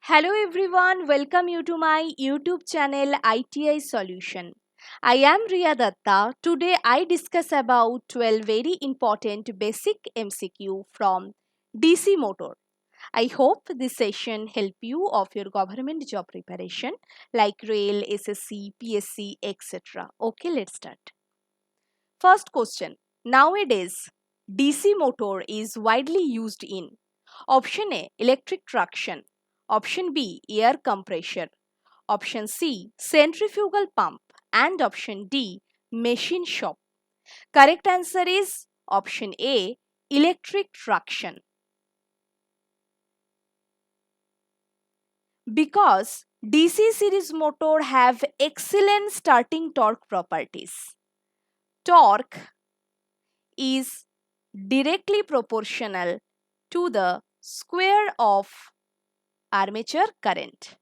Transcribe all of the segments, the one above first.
Hello everyone, welcome you to my YouTube channel ITI Solution. I am Riya Datta. Today I discuss about 12 very important basic MCQ from DC motor. I hope this session help you of your government job preparation like rail, SSC, PSC, etc. Okay, let's start. First question. Nowadays, DC motor is widely used in option A electric traction, option B air compressor, option C centrifugal pump, and option D machine shop. Correct answer is option A electric traction. Because DC series motor have excellent starting torque properties. Torque is directly proportional to the square of armature current,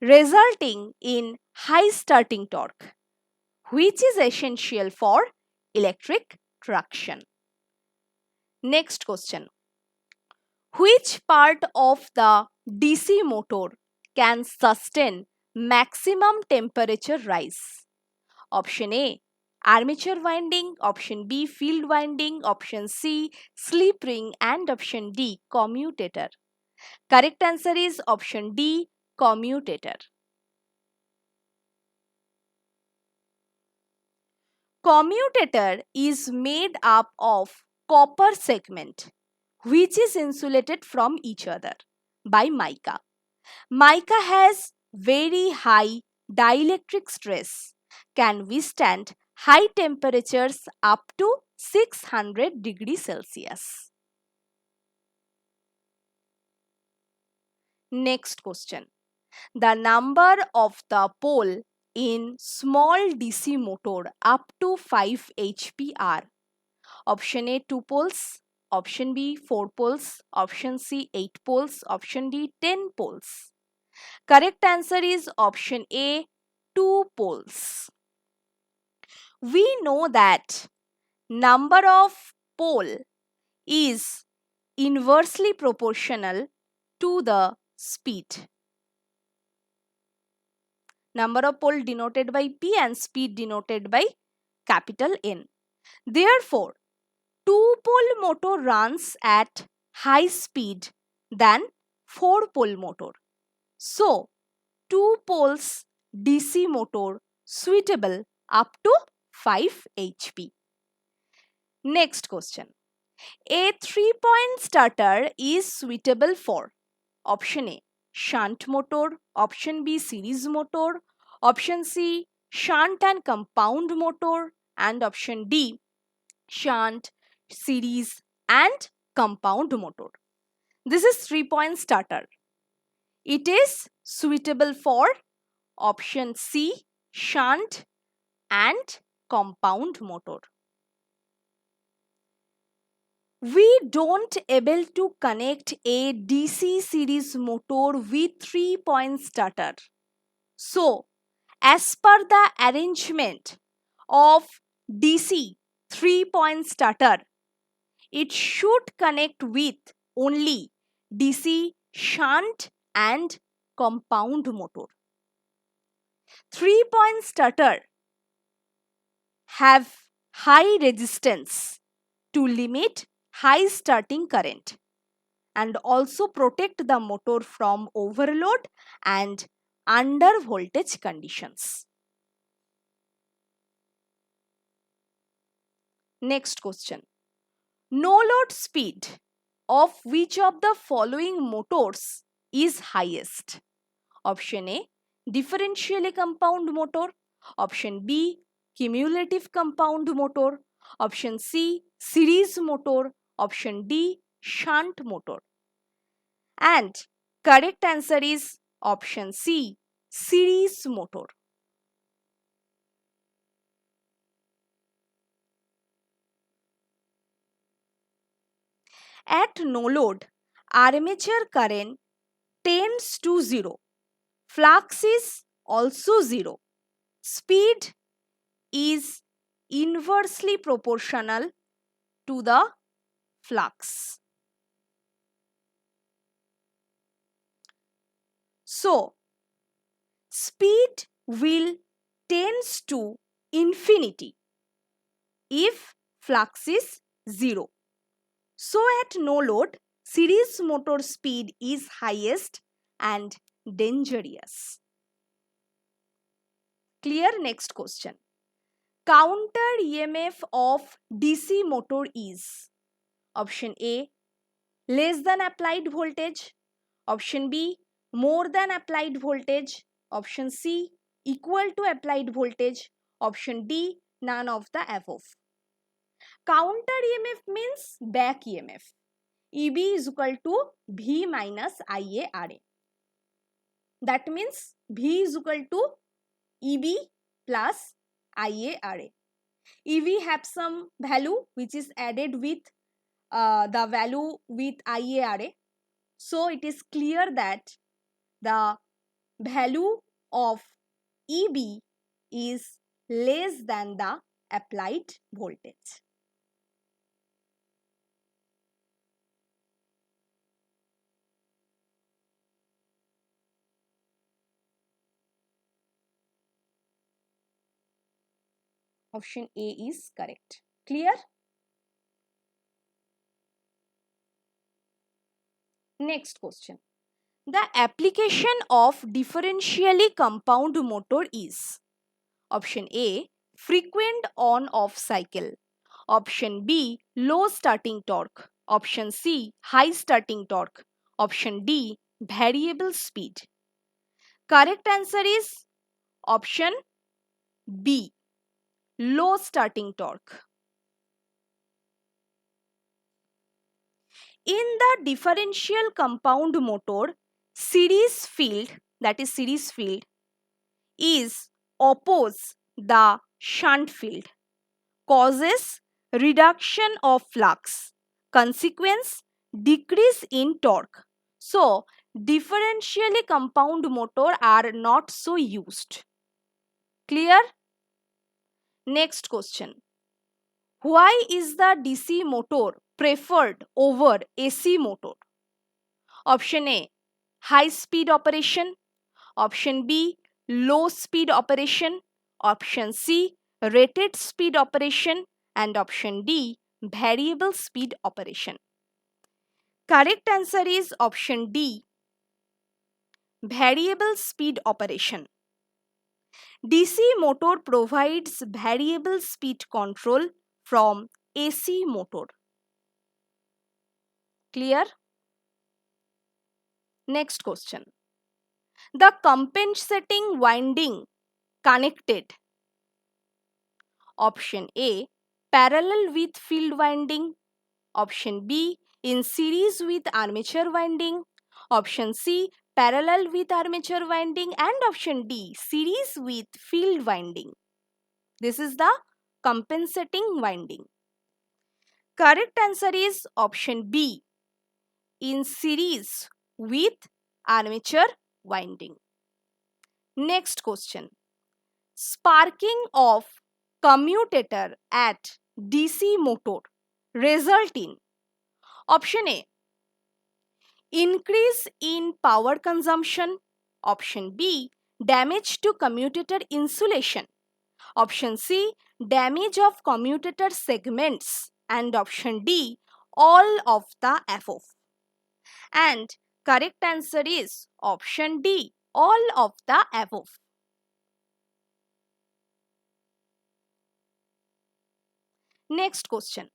resulting in high starting torque, which is essential for electric traction. Next question. Which part of the DC motor can sustain maximum temperature rise? Option A armature winding, option B field winding, option C slip ring, and option D commutator. Correct answer is option D commutator. Commutator is made up of copper segment which is insulated from each other by mica. Mica has very high dielectric stress, can withstand high temperatures up to 600 degrees Celsius. Next question. The number of the pole in small DC motor up to 5 HP are option A 2 poles, option B 4 poles, option C 8 poles, option D 10 poles. Correct answer is option A 2 poles. We know that number of pole is inversely proportional to the speed. Number of pole denoted by P and speed denoted by capital N. Therefore, two-pole motor runs at high speed than four-pole motor. So, two poles DC motor suitable up to 5 HP. Next question. A 3-point starter is suitable for option A shunt motor, option B series motor, option C shunt and compound motor, and option D shunt, series, and compound motor. This is 3-point starter. It is suitable for option C shunt and compound motor. We don't able to connect a DC series motor with 3-point starter. So, as per the arrangement of DC 3-point starter, it should connect with only DC shunt and compound motor. 3-point starter have high resistance to limit high starting current and also protect the motor from overload and under voltage conditions. Next question. No load speed of which of the following motors is highest? Option A differentially compound motor, option B cumulative compound motor, option C series motor, option D shunt motor. And correct answer is option C series motor. At no load, armature current tends to 0. Flux is also 0. Speed is inversely proportional to the flux. So, speed will tends to infinity if flux is 0. So, at no load, series motor speed is highest and dangerous. Clear? Next question. Counter EMF of DC motor is option A, less than applied voltage, option B, more than applied voltage, option C, equal to applied voltage, option D, none of the above. Counter EMF means back EMF. EB is equal to V minus IaRa. That means V is equal to EB plus IaRa. EV have some value which is added with the value with IaRa. So it is clear that the value of EB is less than the applied voltage. Option A is correct. Clear? Next question. The application of differentially compound motor is option A, frequent on-off cycle, option B, low starting torque, option C, high starting torque, option D, variable speed. Correct answer is option B, low starting torque. In the differential compound motor, series field, that is series field, is oppose the shunt field, causes reduction of flux, consequence decrease in torque. So, differentially compound motor are not so used. Clear? Next question. Why is the DC motor preferred over AC motor? Option A, high speed operation. Option B, low speed operation. Option C, rated speed operation. And option D, variable speed operation. Correct answer is option D, variable speed operation. DC motor provides variable speed control from AC motor. Clear? Next question. The compensating winding connected option A, parallel with field winding, option B, in series with armature winding, option C, parallel with armature winding, and option D, series with field winding. This is the compensating winding. Correct answer is option B, in series with armature winding. Next question. Sparking of commutator at DC motor result in option A, increase in power consumption, option B, damage to commutator insulation, option C, damage of commutator segments, and option D, all of the above. And correct answer is option D, all of the above. Next question.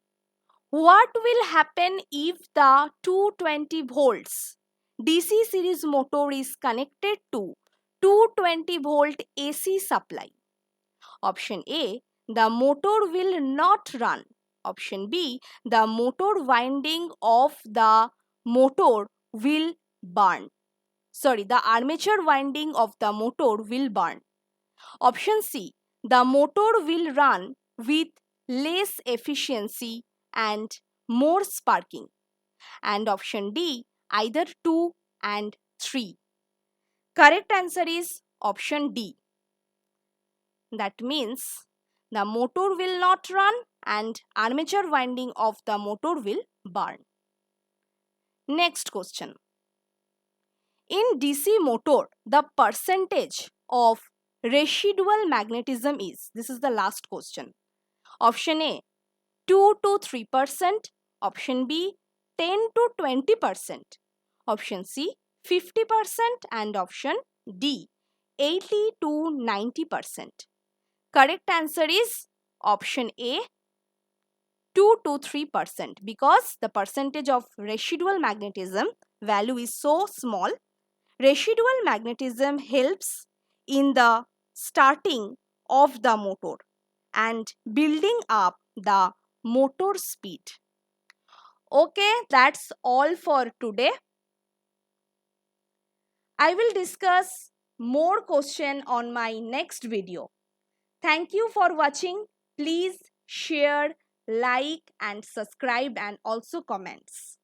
What will happen if the 220 volts DC series motor is connected to 220 volt AC supply? Option A, the motor will not run. Option B, the motor winding of the motor will burn. Sorry, the armature winding of the motor will burn. Option C, the motor will run with less efficiency and more sparking. And option D, either 2 and 3. Correct answer is option D. That means the motor will not run and armature winding of the motor will burn. Next question. In DC motor, the percentage of residual magnetism is, this is the last question. Option A, 2 to 3%. Option B, 10 to 20%. Option C, 50%. And option D, 80 to 90%. Correct answer is option A, 2 to 3%, because the percentage of residual magnetism value is so small. Residual magnetism helps in the starting of the motor and building up the motor speed. Okay, that's all for today. I will discuss more question on my next video. Thank you for watching. Please share, like and subscribe and also comments.